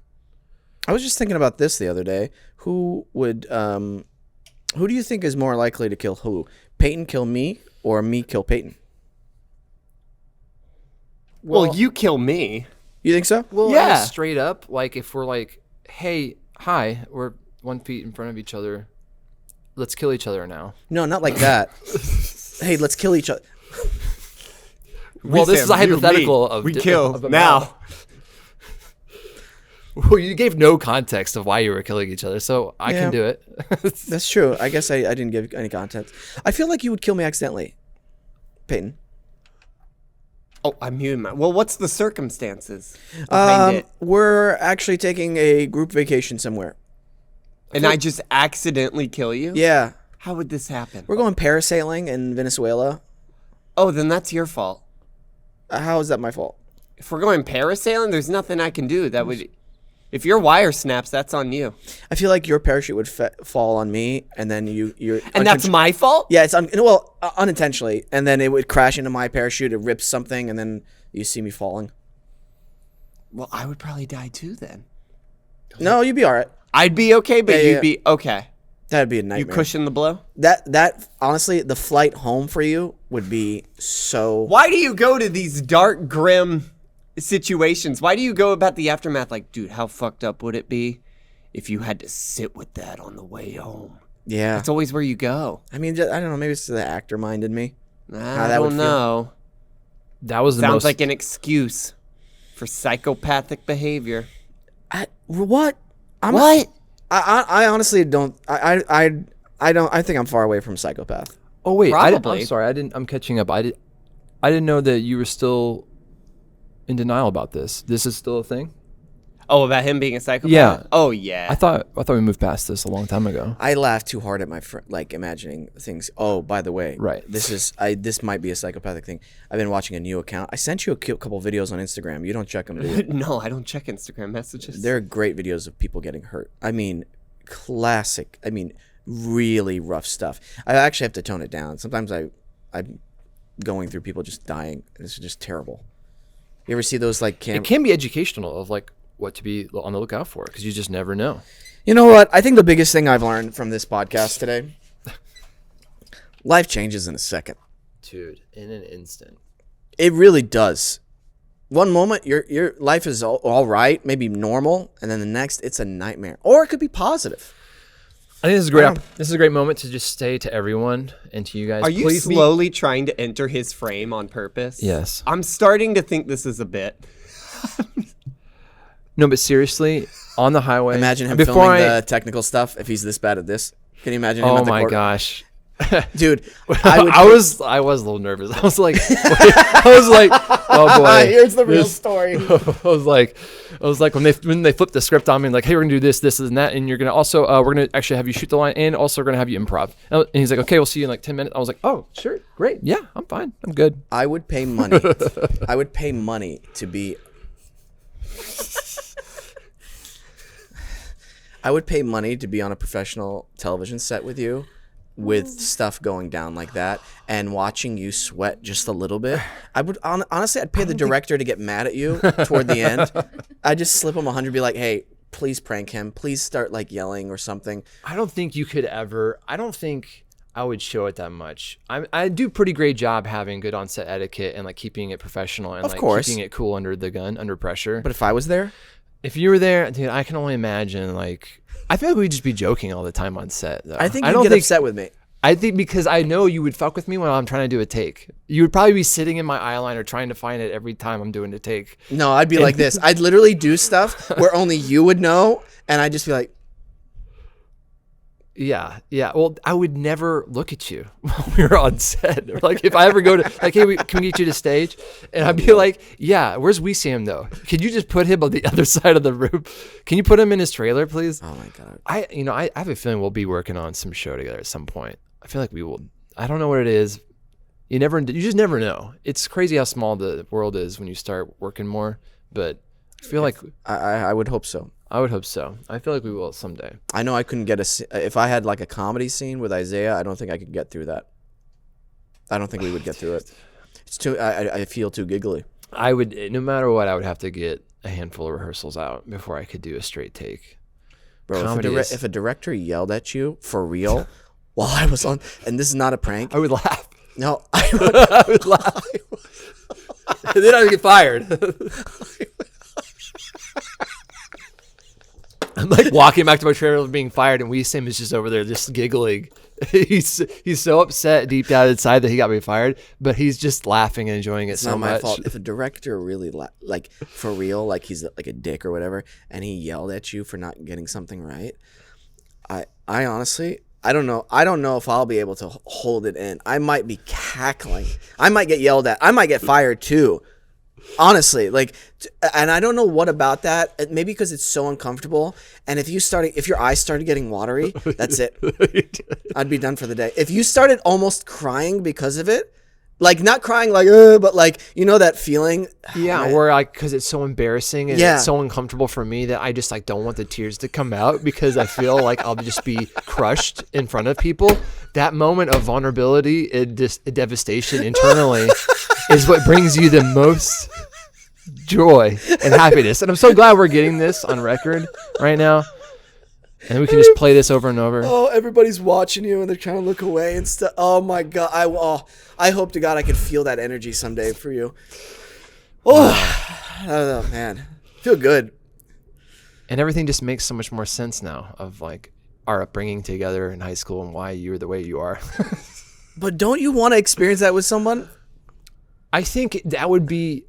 I was just thinking about this the other day. Who do you think is more likely to kill who? Peyton kill me or me kill Peyton?
Well, you kill me.
You think so?
Well,
Yeah.
straight up, like if we're like, hey, hi, we're 1 feet in front of each other. Let's kill each other now.
No, not like that. Hey, let's kill each other.
Well, this is a
Wesam, you,
hypothetical
me.
of
we
di-
kill
of a
now.
Well, you gave no context of why you were killing each other, so I
Yeah.
can do it.
That's true. I guess I didn't give any context. I feel like you would kill me accidentally, Peyton.
Oh, I'm muting my. Well, what's the circumstances behind it?
We're actually taking a group vacation somewhere.
And I just accidentally kill you?
Yeah,
How would this happen?
we're going parasailing in Venezuela.
Oh, then that's your fault.
How is that my fault?
If we're going parasailing, there's nothing I can do. That would. If your wire snaps, that's on you.
I feel like your parachute would fall on me, and then you're
And that's my fault?
yeah, it's unintentionally, and then it would crash into my parachute. It rips something, and then you see me falling.
Well, I would probably die too then.
No, you'd be all right.
I'd be okay, but
Yeah,
you'd
yeah.
be okay.
That'd be a
You
nightmare.
cushion the blow?
That honestly, the flight home for you would be so.
Why do you go to these dark, grim situations? Why do you go about the aftermath like, dude, how fucked up would it be if you had to sit with that on the way home?
Yeah,
That's always where you go.
I mean, I don't know. Maybe it's the actor mind in me.
I
that would
don't
feel.
know.
That was the
Sounds
most.
like an excuse for psychopathic behavior.
What?
What?
I honestly don't. I don't. I think I'm far away from psychopath.
oh wait,
Probably.
I'm sorry. I'm catching up. I didn't know that you were still in denial about this. This is still a thing.
Oh, about him being a psychopath?
Yeah.
Oh, yeah.
I thought we moved past this a long time ago.
I laugh too hard at my friend, like imagining things. Oh, by the way,
Right.
This might be a psychopathic thing. I've been watching a new account. I sent you a couple videos on Instagram. You don't check them, do you?
No, I don't check Instagram messages.
They're great videos of people getting hurt. I mean, classic. I mean, really rough stuff. I actually have to tone it down. Sometimes I'm going through people just dying. It's just terrible. You ever see those like
It can be educational of like what to be on the lookout for because you just never know.
You know what? I think the biggest thing I've learned from this podcast today, life changes in a second.
Dude, in an instant.
It really does. One moment your life is all right, maybe normal, and then the next it's a nightmare, or it could be positive.
I think this is a great. This is a great moment to just say to everyone and to you guys.
Are you
please be-
slowly trying to enter his frame on purpose?
Yes.
I'm starting to think this is a bit.
No, but seriously, on the highway.
Imagine him
before
filming the technical stuff if he's this bad at this. Can you imagine him
Oh
at the
my
court?
gosh.
Dude,
I was a little nervous. I was like, oh boy.
Here's the real story.
I was like when they flipped the script on me, like, hey, we're gonna do this, and that, and you're gonna also we're gonna actually have you shoot the line, and also we're gonna have you improv. And he's like, okay, we'll see you in like 10 minutes. I was like, oh, sure, great, yeah, I'm fine, I'm good.
I would pay money. I would pay money to be I would pay money to be on a professional television set with you, with stuff going down like that, and watching you sweat just a little bit. I would honestly, I'd pay the director to get mad at you toward the end. I'd just slip him 100, be like, hey, please prank him. Please start like yelling or something.
I don't think you could ever. I don't think I would show it that much. I do a pretty great job having good on-set etiquette and like keeping it professional and
Of
like
course.
keeping it cool under the gun, under pressure.
But if I was there,
If you were there, dude, I can only imagine. Like, I feel like we'd just be joking all the time on set. Though.
I think you'd
don't
get
think,
upset with me.
I think because I know you would fuck with me when I'm trying to do a take. You would probably be sitting in my eyeliner trying to find it every time I'm doing a take.
No, I'd be like this. I'd literally do stuff where only you would know, and I'd just be like,
Yeah. Well, I would never look at you while we were on set. Or like if I ever go to like, hey, can we get you to stage? And I'd be like, yeah, where's Wesam though? Can you just put him on the other side of the room? Can you put him in his trailer, please?
oh my God.
I have a feeling we'll be working on some show together at some point. I feel like we will. I don't know what it is. You just never know. It's crazy how small the world is when you start working more. But I feel like
I would hope so.
I would hope so. I feel like we will someday.
I know I couldn't get if I had like a comedy scene with Isaiah, I don't think I could get through that. I don't think we would get through it. It's too. I feel too giggly.
I would, no matter what, I would have to get a handful of rehearsals out before I could do a straight take.
Bro,
Comedy is-
if a director yelled at you for real while I was on, and this is not a prank.
I would laugh.
No,
I would laugh. And then I would get fired. I'm like walking back to my trailer being fired, and Wesam is just over there just giggling. He's so upset deep down inside that he got me fired, but he's just laughing and enjoying it
it's
so
not my
much.
fault. If a director really like for real, like he's like a dick or whatever, and he yelled at you for not getting something right, I honestly, I don't know. I don't know if I'll be able to hold it in. I might be cackling. I might get yelled at. I might get fired too. Honestly, like, and I don't know what about that. Maybe because it's so uncomfortable. And if your eyes started getting watery, that's it. I'd be done for the day. If you started almost crying because of it, like not crying like, but like, you know that feeling.
Yeah,
Man.
or like because it's so embarrassing and
Yeah.
it's so uncomfortable for me that I just like don't want the tears to come out because I feel like I'll just be crushed in front of people. That moment of vulnerability and just devastation internally is what brings you the most joy and happiness. And I'm so glad we're getting this on record right now. And we can just play this over and over.
Oh, everybody's watching you and they're trying to look away and stuff. Oh my God. I hope to God I could feel that energy someday for you. Oh man. Feel good.
And everything just makes so much more sense now of like our upbringing together in high school and why you're the way you are.
But don't you want to experience that with someone?
I think that would be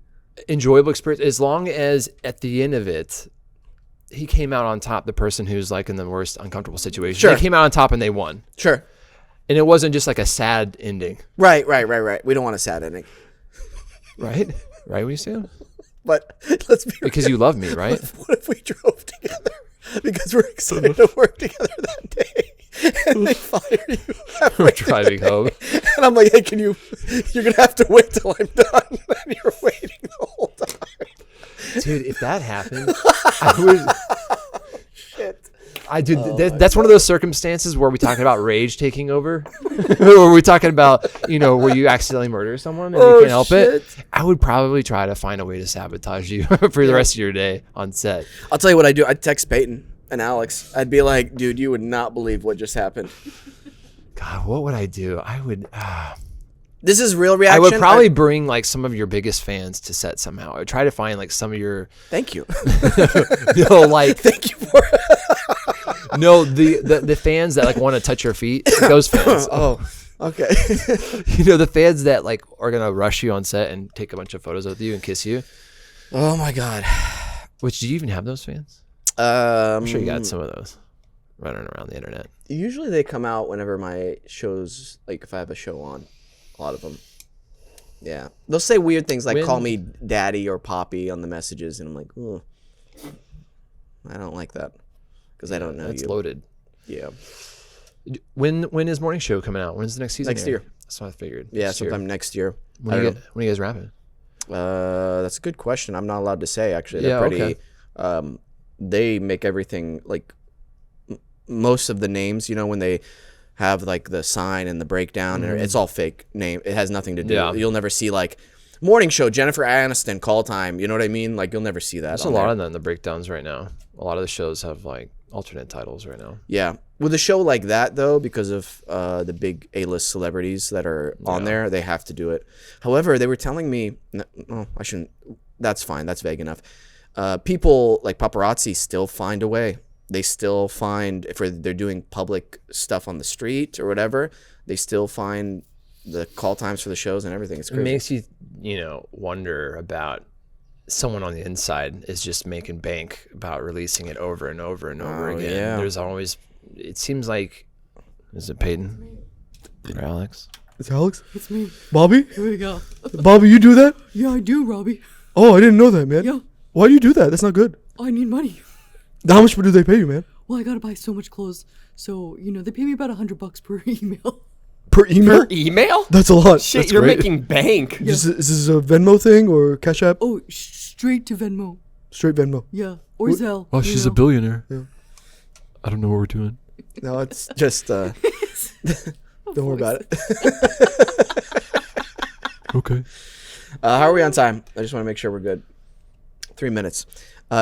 enjoyable experience as long as at the end of it, he came out on top, the person who's like in the worst uncomfortable situation.
Sure.
They came out on top and they won.
Sure.
And it wasn't just like a sad ending.
Right. We don't want a sad ending.
Right? Right, Wesam?
But let's be
Because you love me, right?
What if we drove together? Because we're excited to work together that day. And they fire you.
We're driving home.
And I'm like, hey, you're going to have to wait till I'm done. And you're waiting the whole time.
Dude, if that happened, I would...
Shit.
That's one of those circumstances where we're talking about rage taking over, or we're talking about, where you accidentally murder someone and you can't help it. I would probably try to find a way to sabotage you for the rest of your day on set.
I'll tell you what I do. I'd text Peyton and Alex. I'd be like, dude, you would not believe what just happened.
God, what would I do? I would.
This is real reaction.
I would probably bring like some of your biggest fans to set somehow. I would try to find like some of your.
Thank you.
Like
Thank you for it.
No, the fans that like want to touch your feet, those fans.
Oh, okay.
The fans that like are gonna rush you on set and take a bunch of photos with you and kiss you.
Oh my God.
Which, do you even have those fans? I'm sure you
Mm.
got some of those running around the internet.
Usually they come out whenever my shows, like if I have a show on. A lot of them. Yeah. They'll say weird things like call me daddy or poppy on the messages. And I'm like, ugh. I don't like that. Because I don't know
That's
you.
loaded.
Yeah.
When is morning show coming out? When's the next season?
Next
air?
year.
That's what I figured.
Yeah,
Next year.
sometime next year.
When are you guys wrapping?
That's a good question. I'm not allowed to say, actually. They're
Yeah,
pretty... They make everything, like... most of the names, when they have like the sign and the breakdown, and it's all fake name. It has nothing to do.
Yeah.
You'll never see like morning show Jennifer Aniston call time. You know what I mean? Like you'll never see that.
There's a lot of them in the breakdowns right now. A lot of the shows have like alternate titles right now.
Yeah. With a show like that, though, because of the big A-list celebrities that are on there, they have to do it. However, they were telling me, I shouldn't. That's fine. That's vague enough. People like paparazzi still find a way. They still find, if they're doing public stuff on the street or whatever, they still find the call times for the shows and everything. It's crazy.
It makes you, wonder about someone on the inside is just making bank about releasing it over and over and over again.
Yeah.
There's always, it seems like, is it Peyton or Alex?
It's Alex?
It's me.
Bobby?
Here we go.
Bobby, you do that?
Yeah, I do, Robbie.
Oh, I didn't know that, man.
Yeah.
Why do you do that? That's not good.
I need money.
How much do they pay you, man?
Well, I gotta buy so much clothes. So, they pay me about $100 per email.
Per email?
Email?
That's a lot.
Shit,
That's
you're
great.
making bank.
Is this a Venmo thing or Cash App?
Oh, straight to Venmo.
Straight Venmo.
Yeah. Or Zelle.
Oh, she's a billionaire.
Yeah.
I don't know what we're doing.
No, it's just, don't worry about it.
Okay.
How are we on time? I just want to make sure we're good. 3 minutes.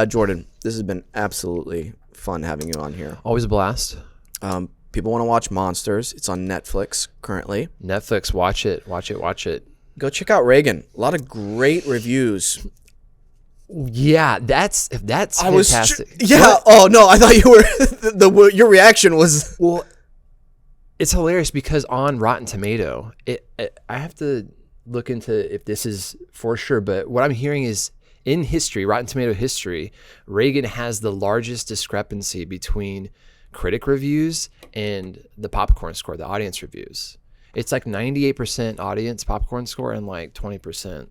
Jordan, this has been absolutely fun having you on here.
Always a blast.
People want to watch Monsters. It's on Netflix currently.
Netflix, watch it. Watch it.
Go check out Reagan. A lot of great reviews.
Yeah, that's fantastic.
Oh no, I thought you were your reaction was
Well, it's hilarious because on Rotten Tomato, I have to look into if this is for sure, but what I'm hearing is in history, Rotten Tomato history, Reagan has the largest discrepancy between critic reviews and the popcorn score, the audience reviews. It's like 98% audience popcorn score and like 20%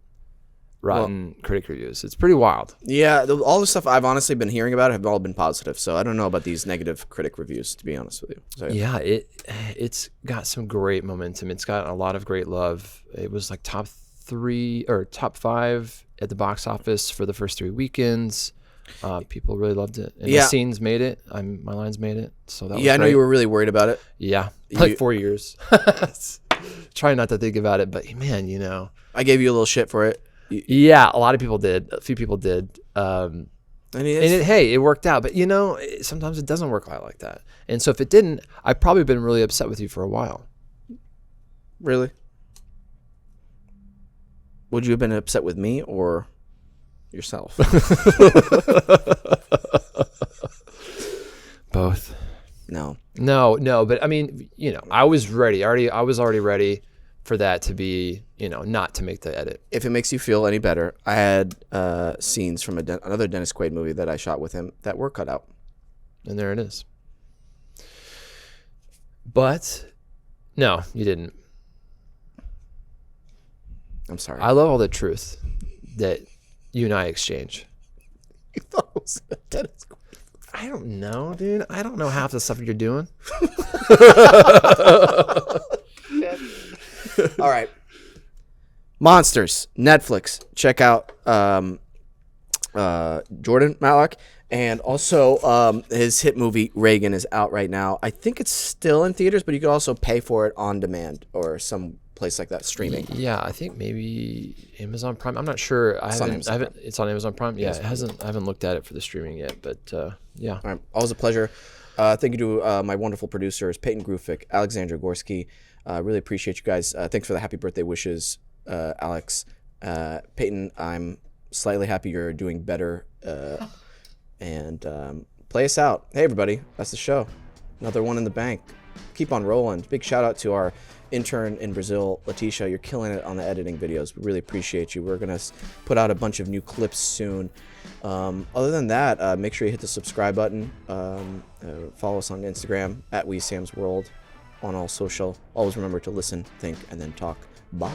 Rotten critic reviews. It's pretty wild.
Yeah, all the stuff I've honestly been hearing about have all been positive. So I don't know about these negative critic reviews, to be honest with you. So,
Yeah, it's got some great momentum. It's got a lot of great love. It was like top 5 at the box office for the first 3 weekends. People really loved it. And the scenes made it. My lines made it. So that was
I know
great.
you were really worried about it.
Yeah, like 4 years. Trying not to think about it, but man,
I gave you a little shit for it.
Yeah, a lot of people did. A few people did. It worked out. But sometimes it doesn't work out like that. And so if it didn't, I've probably been really upset with you for a while.
Really? Would you have been upset with me or yourself?
Both.
No.
But I mean, I was ready. I was already ready for that to be, not to make the edit.
If it makes you feel any better, I had scenes from another Dennis Quaid movie that I shot with him that were cut out.
And there it is. But no, you didn't.
I'm sorry.
I love all the truth that you and I exchange.
You thought it was Dennis Quaid.
I don't know, dude. I don't know half the stuff you're doing.
All right. Monsters, Netflix. Check out Jordan Matlock. And also his hit movie, Reagan, is out right now. I think it's still in theaters, but you can also pay for it on demand or some place like that, streaming.
Yeah, I think maybe Amazon Prime. I'm not sure. It's on Amazon Prime. Yeah, I haven't looked at it for the streaming yet, but yeah.
All right. Always a pleasure. Thank you to my wonderful producers, Peyton Grufick, Alexandra Gorski. Really appreciate you guys. Thanks for the happy birthday wishes, Alex. Peyton, I'm slightly happy you're doing better. And play us out. Hey, everybody. That's the show. Another one in the bank. Keep on rolling. Big shout out to our intern in Brazil, Letitia. You're killing it on the editing videos. We really appreciate you. We're going to put out a bunch of new clips soon. Other than that, make sure you hit the subscribe button. Follow us on Instagram at WeSam's World on all social. Always remember to listen, think, and then talk. Bye.